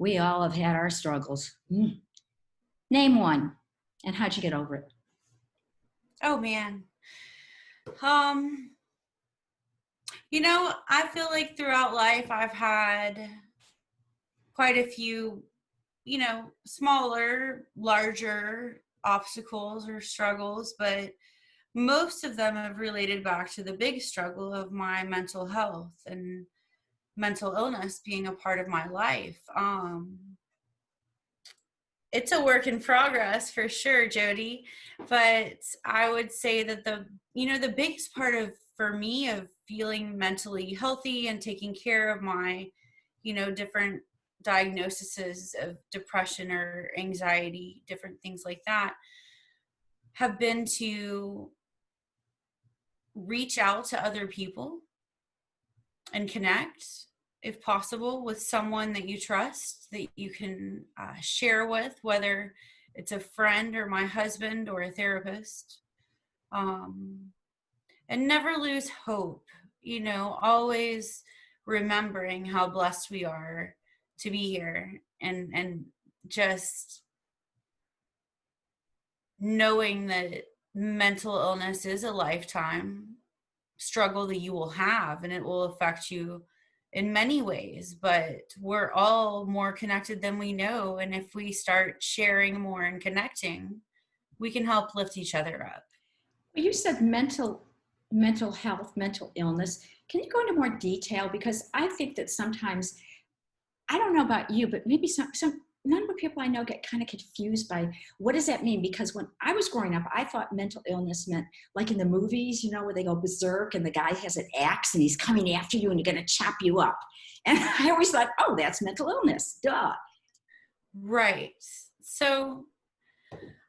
We all have had our struggles. Name one. And how'd you get over it? Oh man. Um, I feel like throughout life I've had quite a few, smaller, larger obstacles or struggles, but most of them have related back to the big struggle of my mental health and mental illness being a part of my life. It's a work in progress for sure, Jody. But I would say that the biggest part of for me of feeling mentally healthy and taking care of my, different diagnoses of depression or anxiety, different things like that, have been to reach out to other people and connect, if possible, with someone that you trust, that you can share with, whether it's a friend or my husband or a therapist. And never lose hope, always remembering how blessed we are to be here, and just knowing that mental illness is a lifetime struggle that you will have, and it will affect you in many ways, but we're all more connected than we know. And if we start sharing more and connecting, we can help lift each other up. Well, you said mental health, mental illness. Can you go into more detail? Because I think that sometimes, I don't know about you, but maybe some number of people I know get kind of confused by what does that mean? Because when I was growing up, I thought mental illness meant like in the movies, where they go berserk and the guy has an axe and he's coming after you and you're going to chop you up. And I always thought, oh, that's mental illness. Duh. Right. So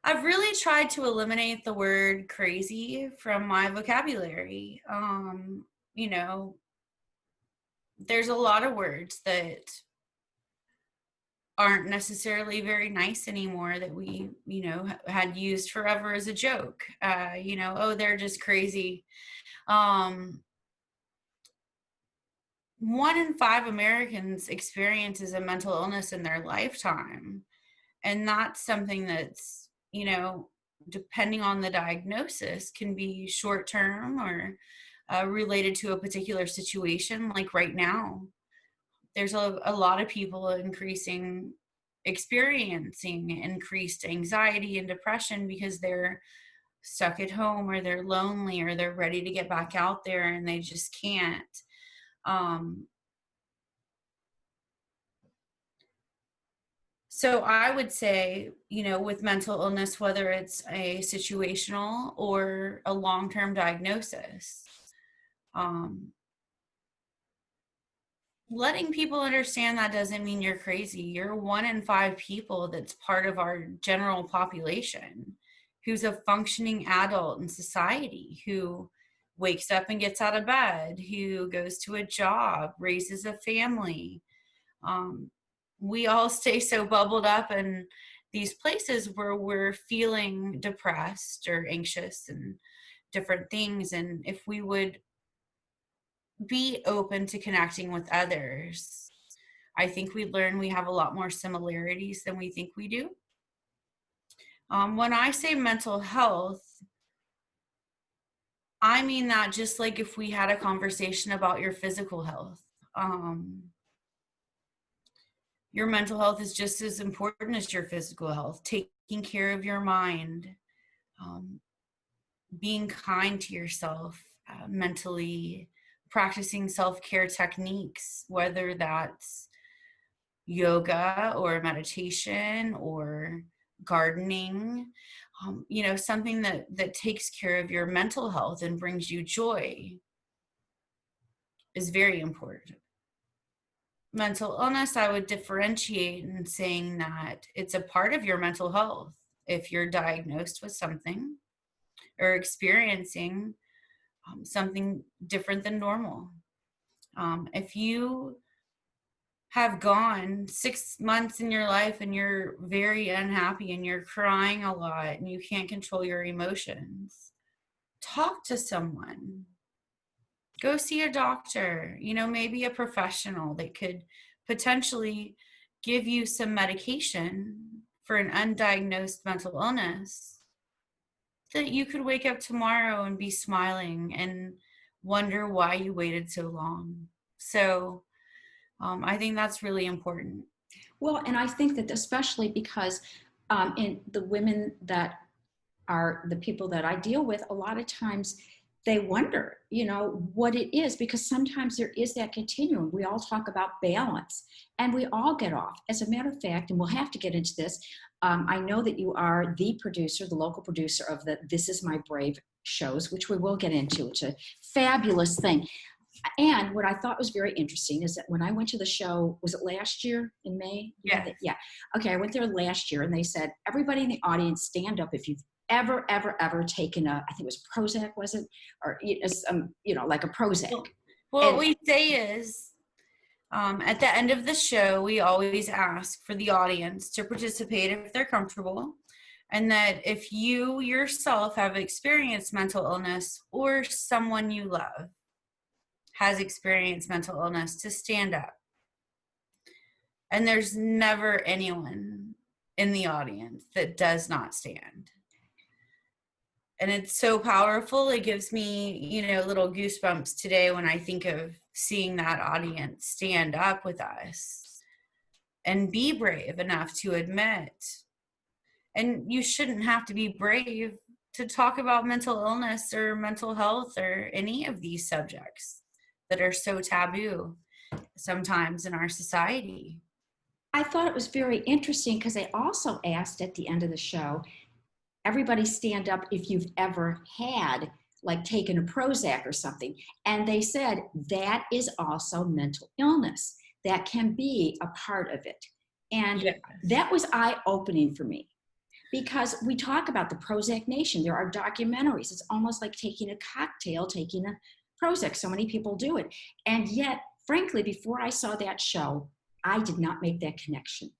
I've really tried to eliminate the word crazy from my vocabulary. There's a lot of words that aren't necessarily very nice anymore that we, had used forever as a joke. Oh, they're just crazy. 1 in 5 Americans experiences a mental illness in their lifetime. And that's something that's, depending on the diagnosis, can be short term or related to a particular situation. Like right now, there's a lot of people experiencing increased anxiety and depression because they're stuck at home, or they're lonely, or they're ready to get back out there and they just can't. So I would say, with mental illness, whether it's a situational or a long-term diagnosis, letting people understand that doesn't mean you're crazy. You're 1 in 5 people that's part of our general population who's a functioning adult in society, who wakes up and gets out of bed, who goes to a job, raises a family. We all stay so bubbled up in these places where we're feeling depressed or anxious and different things. And if we would be open to connecting with others, I think we learn we have a lot more similarities than we think we do. When I say mental health, I mean that just like if we had a conversation about your physical health. Your mental health is just as important as your physical health. Taking care of your mind, being kind to yourself mentally, practicing self-care techniques, whether that's yoga or meditation or gardening, something that takes care of your mental health and brings you joy is very important. Mental illness, I would differentiate in saying that it's a part of your mental health. If you're diagnosed with something or experiencing something different than normal. If you have gone 6 months in your life and you're very unhappy and you're crying a lot and you can't control your emotions, talk to someone. Go see a doctor, maybe a professional that could potentially give you some medication for an undiagnosed mental illness, that you could wake up tomorrow and be smiling and wonder why you waited so long. So I think that's really important. Well, and I think that especially because in the women that are the people that I deal with, a lot of times they wonder, what it is, because sometimes there is that continuum. We all talk about balance and we all get off. As a matter of fact, and we'll have to get into this, I know that you are the producer, the local producer of the This Is My Brave shows, which we will get into. It's a fabulous thing. And what I thought was very interesting is that when I went to the show, was it last year in May? Yeah. Yeah. Okay, I went there last year and they said, everybody in the audience stand up if you've ever taken I think it was Prozac, was it? Or, like a Prozac. Well, what we say is, at the end of the show, we always ask for the audience to participate if they're comfortable. And that if you yourself have experienced mental illness or someone you love has experienced mental illness, to stand up. And there's never anyone in the audience that does not stand. And it's so powerful. It gives me, little goosebumps today when I think of seeing that audience stand up with us and be brave enough to admit. And you shouldn't have to be brave to talk about mental illness or mental health or any of these subjects that are so taboo sometimes in our society. I thought it was very interesting because they also asked at the end of the show, everybody stand up if you've ever had, like, taken a Prozac or something. And they said that is also mental illness. That can be a part of it. And Yes. That was eye-opening for me. Because we talk about the Prozac Nation. There are documentaries. It's almost like taking a cocktail, taking a Prozac. So many people do it. And yet, frankly, before I saw that show, I did not make that connection.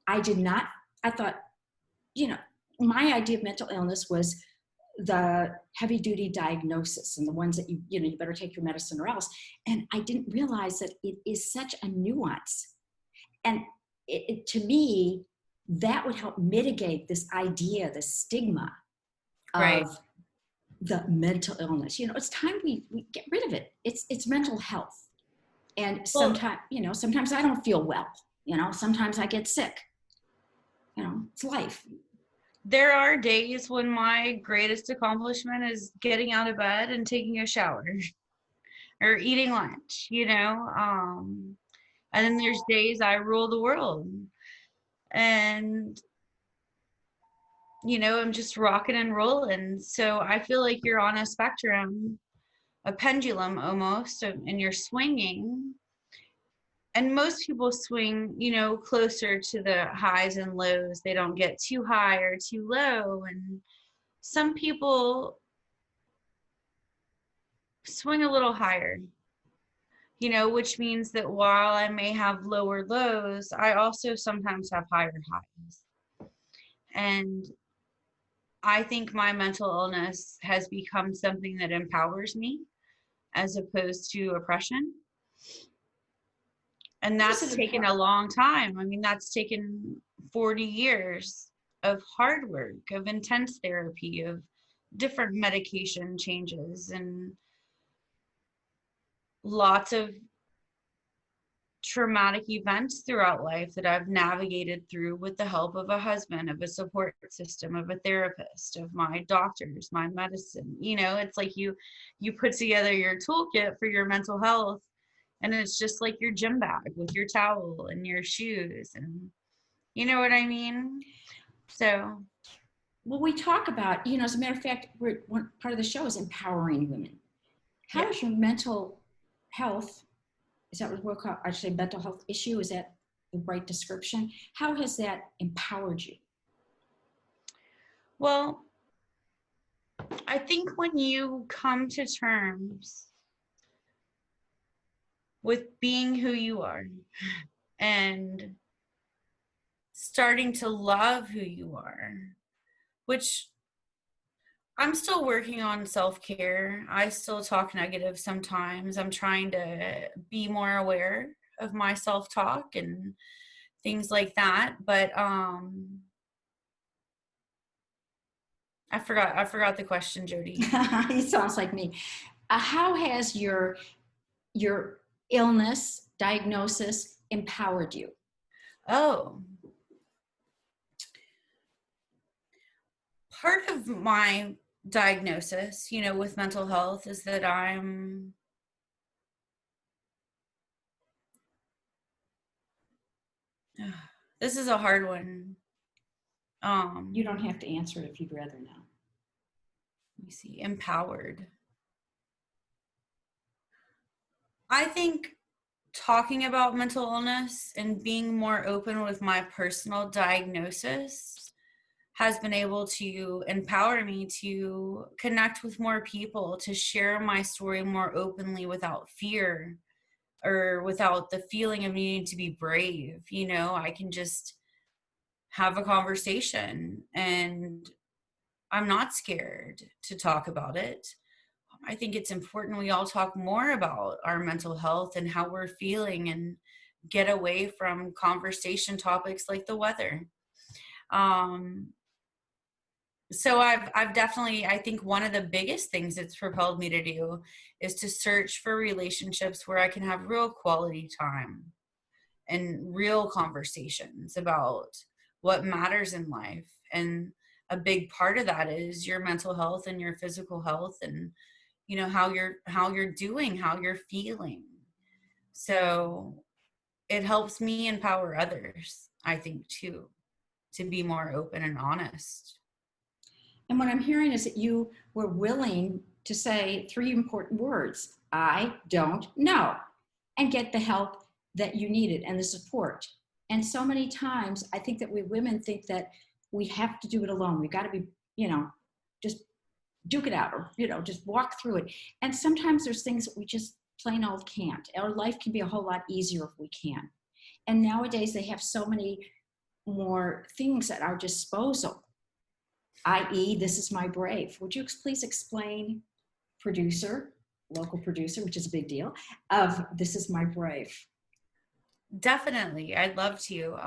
I thought, my idea of mental illness was the heavy duty diagnosis and the ones that you better take your medicine or else. And I didn't realize that it is such a nuance. And to me, that would help mitigate this idea, the stigma Right. of the mental illness. It's time we get rid of it. It's mental health. And sometimes I don't feel well. Sometimes I get sick. It's life. There are days when my greatest accomplishment is getting out of bed and taking a shower or eating lunch, and then there's days I rule the world and, I'm just rocking and rolling. So I feel like you're on a spectrum, a pendulum almost, and you're swinging. And most people swing, closer to the highs and lows. They don't get too high or too low. And some people swing a little higher, which means that while I may have lower lows, I also sometimes have higher highs. And I think my mental illness has become something that empowers me as opposed to oppression. And that's taken a long time. I mean, that's taken 40 years of hard work, of intense therapy, of different medication changes, and lots of traumatic events throughout life that I've navigated through with the help of a husband, of a support system, of a therapist, of my doctors, my medicine. It's like you put together your toolkit for your mental health. And it's just like your gym bag with your towel and your shoes, and you know what I mean? So. Well, we talk about, as a matter of fact, one part of the show is empowering women. How is your mental health, is that what we'll call, I should say mental health issue, is that the right description? How has that empowered you? Well, I think when you come to terms with being who you are and starting to love who you are, which I'm still working on self-care. I still talk negative sometimes. I'm trying to be more aware of my self-talk and things like that. But I forgot the question, Jody. It sounds like me. How has your illness diagnosis empowered you? Oh, part of my diagnosis, with mental health is that this is a hard one. You don't have to answer it if you'd rather not. Let me see. Empowered. I think talking about mental illness and being more open with my personal diagnosis has been able to empower me to connect with more people, to share my story more openly without fear or without the feeling of needing to be brave. I can just have a conversation and I'm not scared to talk about it. I think it's important we all talk more about our mental health and how we're feeling and get away from conversation topics like the weather. So I've definitely, I think one of the biggest things it's propelled me to do is to search for relationships where I can have real quality time and real conversations about what matters in life. And a big part of that is your mental health and your physical health and how you're doing, how you're feeling. So it helps me empower others, I think, too, to be more open and honest. And what I'm hearing is that you were willing to say three important words: I don't know, and get the help that you needed and the support. And so many times, I think that we women think that we have to do it alone. We got to be, just duke it out, or just walk through it. And sometimes there's things that we just plain old can't. Our life can be a whole lot easier if we can. And nowadays they have so many more things at our disposal, i.e., This Is My Brave. Would you please explain, local producer, which is a big deal, of This Is My Brave? Definitely. I'd love to.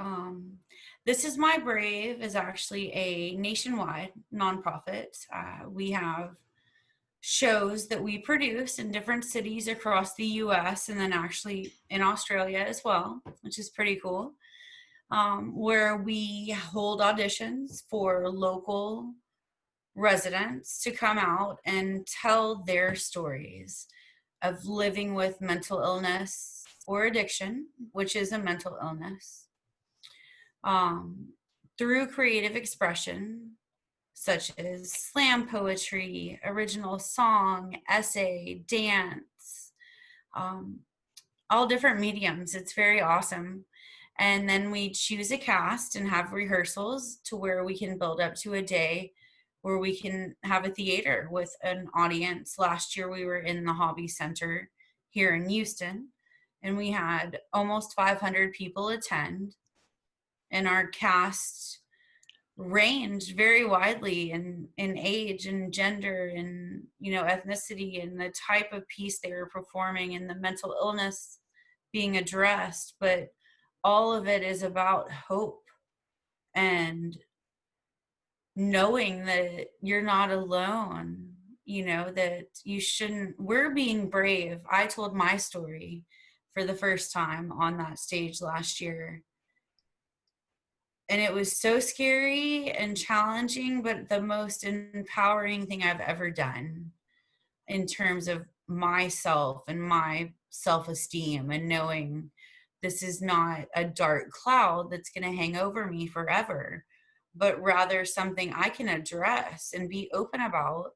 This Is My Brave is actually a nationwide nonprofit. We have shows that we produce in different cities across the US and then actually in Australia as well, which is pretty cool, where we hold auditions for local residents to come out and tell their stories of living with mental illness or addiction, which is a mental illness, through creative expression, such as slam poetry, original song, essay, dance, all different mediums. It's very awesome. And then we choose a cast and have rehearsals to where we can build up to a day where we can have a theater with an audience. Last year we were in the Hobby Center here in Houston, and we had almost 500 people attend. And our cast ranged very widely in age and gender and ethnicity and the type of piece they were performing and the mental illness being addressed. But all of it is about hope and knowing that you're not alone, that you shouldn't. We're being brave. I told my story for the first time on that stage last year, and it was so scary and challenging, but the most empowering thing I've ever done in terms of myself and my self-esteem, and knowing this is not a dark cloud that's going to hang over me forever, but rather something I can address and be open about.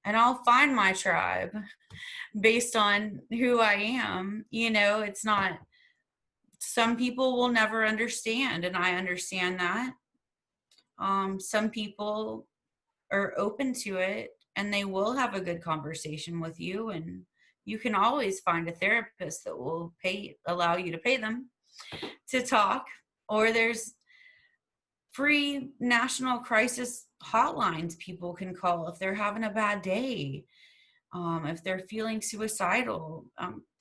And I'll find my tribe based on who I am. It's not, some people will never understand, and I understand that. Some people are open to it and they will have a good conversation with you, and you can always find a therapist that will allow you to pay them to talk, or there's free national crisis hotlines people can call if they're having a bad day. if they're feeling suicidal.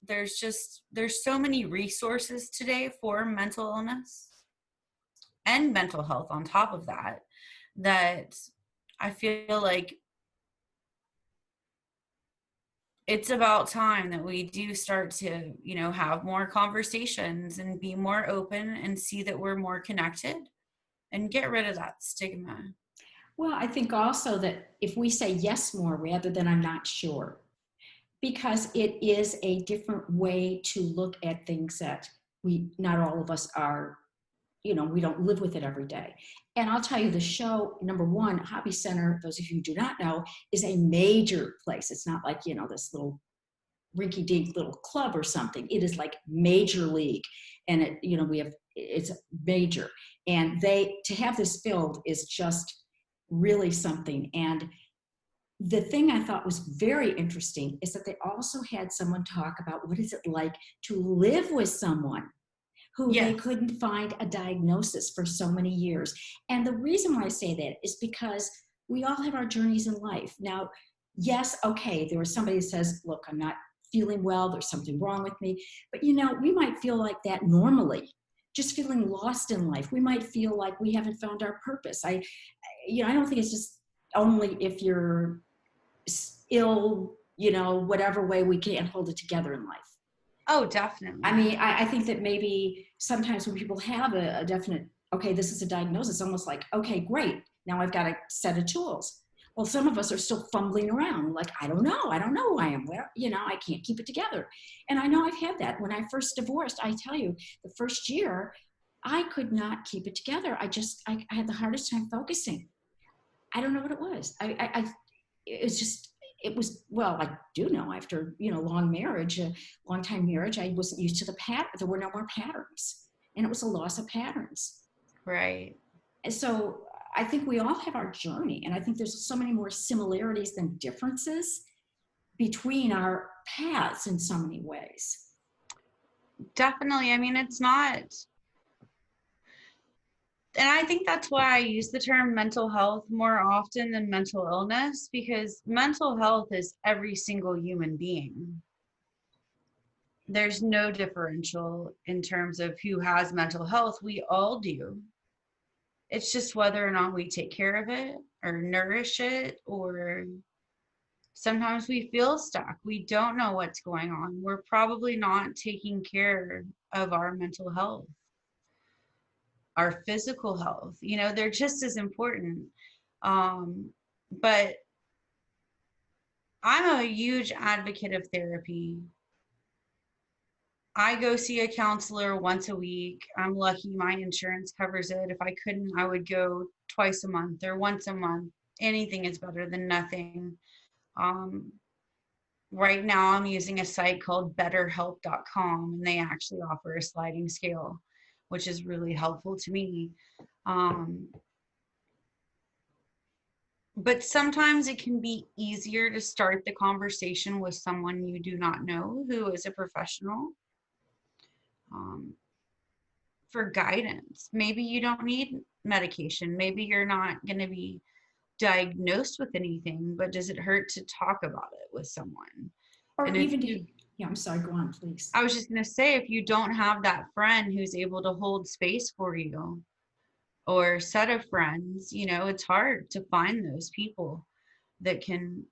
There's so many resources today for mental illness and mental health on top of that, that I feel like it's about time that we do start to, have more conversations and be more open and see that we're more connected and get rid of that stigma. Well, I think also that if we say yes more rather than I'm not sure, because it is a different way to look at things that not all of us are, we don't live with it every day. And I'll tell you, the show, number one, Hobby Center, those of you who do not know, is a major place. It's not like, this little rinky dink little club or something. It is like major league. And it's major. And to have this filled is just really something. And the thing I thought was very interesting is that they also had someone talk about what is it like to live with someone who they Yes. couldn't find a diagnosis for so many years. And the reason why I say that is because we all have our journeys in life. Now, yes, okay, there was somebody who says, look, I'm not feeling well, there's something wrong with me. But we might feel like that normally, just feeling lost in life. We might feel like we haven't found our purpose. I don't think it's just only if you're ill, whatever way we can't hold it together in life. Oh, definitely. I mean, I think that maybe sometimes when people have a definite, okay, this is a diagnosis, almost like, okay, great, now I've got a set of tools. Well, some of us are still fumbling around, like, I don't know who I am, I can't keep it together. And I know I've had that. When I first divorced, I tell you, the first year, I could not keep it together. I had the hardest time focusing. I don't know what it was. I do know after, long time marriage, I wasn't used to the pattern. There were no more patterns, and it was a loss of patterns. Right. And so I think we all have our journey, and I think there's so many more similarities than differences between our paths in so many ways. Definitely. I mean, it's not, and I think that's why I use the term mental health more often than mental illness, because mental health is every single human being. There's no differential in terms of who has mental health. We all do. It's just whether or not we take care of it or nourish it, or sometimes we feel stuck. We don't know what's going on. We're probably not taking care of our mental health. Our physical health, they're just as important. But I'm a huge advocate of therapy. I go see a counselor once a week. I'm lucky my insurance covers it. If I couldn't, I would go twice a month or once a month. Anything is better than nothing. Right now I'm using a site called betterhelp.com, and they actually offer a sliding scale, which is really helpful to me. But sometimes it can be easier to start the conversation with someone you do not know who is a professional, for guidance. Maybe you don't need medication. Maybe you're not going to be diagnosed with anything, but does it hurt to talk about it with someone? Or even yeah, I'm sorry, go on, please. I was just going to say, if you don't have that friend who's able to hold space for you, or set of friends, it's hard to find those people that can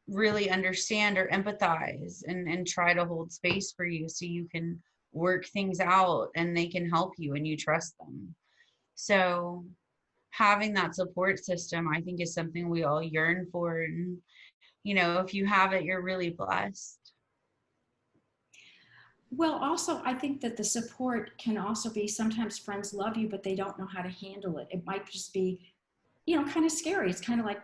really understand or empathize and try to hold space for you so you can work things out and they can help you and you trust them. So having that support system, I think, is something we all yearn for. And, if you have it, you're really blessed. Well, also, I think that the support can also be sometimes friends love you, but they don't know how to handle it. It might just be, kind of scary. It's kind of like,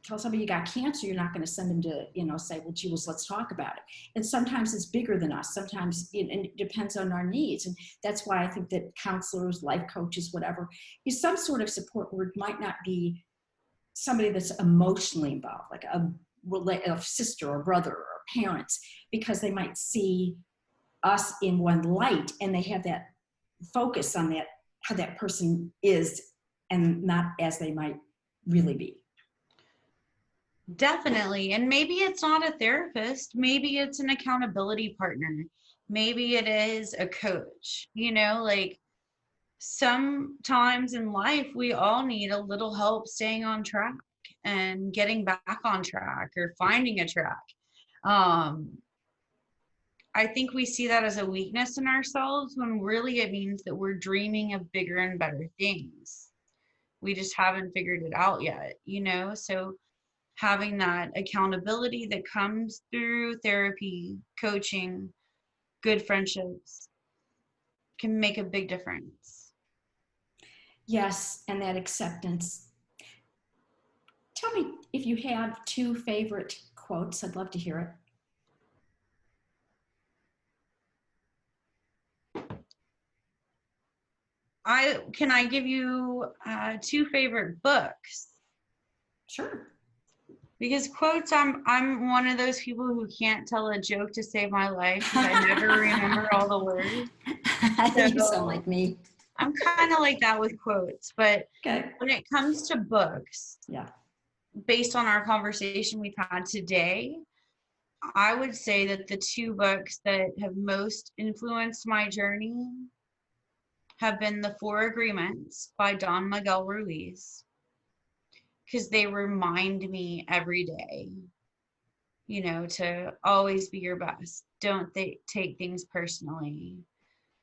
tell somebody you got cancer, you're not going to send them to, say, well, gee, let's talk about it. And sometimes it's bigger than us. Sometimes it depends on our needs. And that's why I think that counselors, life coaches, whatever, is some sort of support where it might not be somebody that's emotionally involved, like a sister or brother or parents, because they might see us in one light and they have that focus on that, how that person is, and not as they might really be. Definitely. And maybe it's not a therapist, maybe it's an accountability partner, maybe it is a coach, like sometimes in life we all need a little help staying on track and getting back on track or finding a track. um I think we see that as a weakness in ourselves when really it means that we're dreaming of bigger and better things. We just haven't figured it out yet, so having that accountability that comes through therapy, coaching, good friendships can make a big difference. Yes, and that acceptance. Tell me if you have two favorite quotes. I'd love to hear it. Can I give you two favorite books? Sure. Because quotes, I'm one of those people who can't tell a joke to save my life because I never remember all the words. You sound like me. I'm kind of like that with quotes, but Okay. when it comes to books, Yeah. based on our conversation we've had today, I would say that the two books that have most influenced my journey have been The Four Agreements by Don Miguel Ruiz, because they remind me every day, to always be your best. Don't take things personally.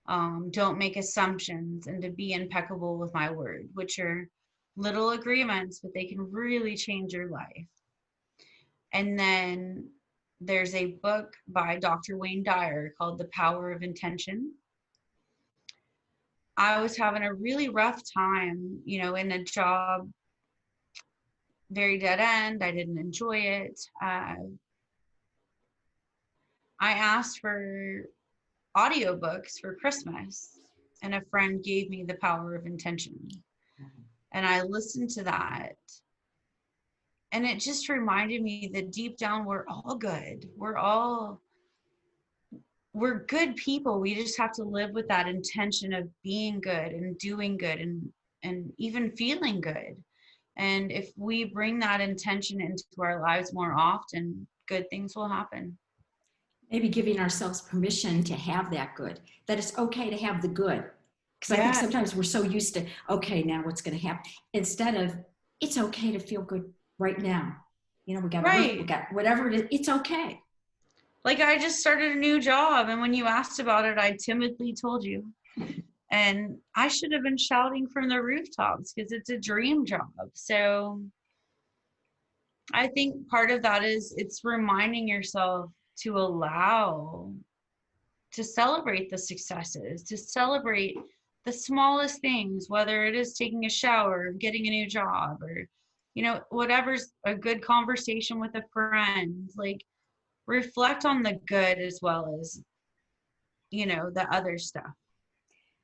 Don't make assumptions, and to be impeccable with my word, which are little agreements, but they can really change your life. And then there's a book by Dr. Wayne Dyer called The Power of Intention. I was having a really rough time, in a job, very dead end. I didn't enjoy it. I asked for audiobooks for Christmas, and a friend gave me The Power of Intention. And I listened to that. And it just reminded me that deep down, we're all good. We're good people. We just have to live with that intention of being good and doing good and even feeling good. And if we bring that intention into our lives more often, good things will happen. Maybe giving ourselves permission to have that good, that it's okay to have the good. Because I think sometimes we're so used to, okay, now what's going to happen? Instead of, it's okay to feel good right now. We got right. We got whatever it is, it's okay. Like I just started a new job, and when you asked about it, I timidly told you. And I should have been shouting from the rooftops because it's a dream job. So I think part of that is it's reminding yourself to celebrate the successes, to celebrate the smallest things, whether it is taking a shower, getting a new job, or, whatever's a good conversation with a friend. Like, reflect on the good as well as, the other stuff.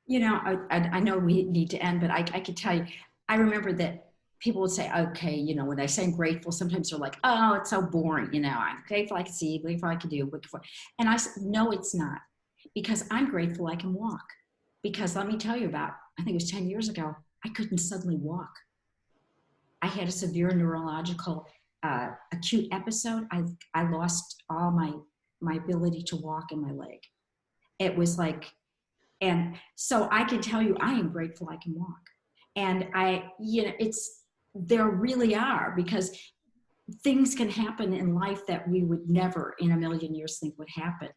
I know we need to end, but I could tell you, I remember that people would say, okay, when I say I'm grateful, sometimes they're like, oh, it's so boring. I'm grateful I can see, grateful I can do. And I said, no, it's not, because I'm grateful I can walk. Because let me tell you I think it was 10 years ago, I couldn't suddenly walk. I had a severe neurological acute episode. I lost all my ability to walk in my leg. It was like, and so I can tell you, I am grateful I can walk. And there really are, because things can happen in life that we would never in a million years think would happen.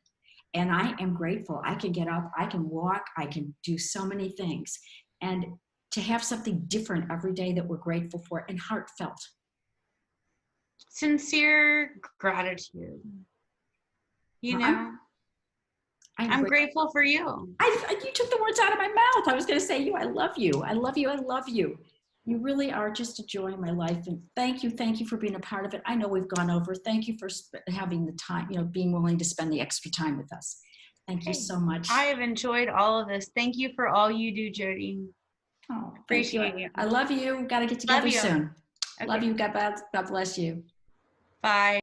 And I am grateful. I can get up, I can walk, I can do so many things. And to have something different every day that we're grateful for and heartfelt. Sincere gratitude. I'm grateful for you. You took the words out of my mouth. I was going to say you. I love you. I love you. I love you. You really are just a joy in my life. And thank you. Thank you for being a part of it. I know we've gone over. Thank you for having the time, being willing to spend the extra time with us. Thank you so much. I have enjoyed all of this. Thank you for all you do, Jody. Oh, appreciate you. I love you. Got to get together soon. Okay. Love you. God bless you. Bye.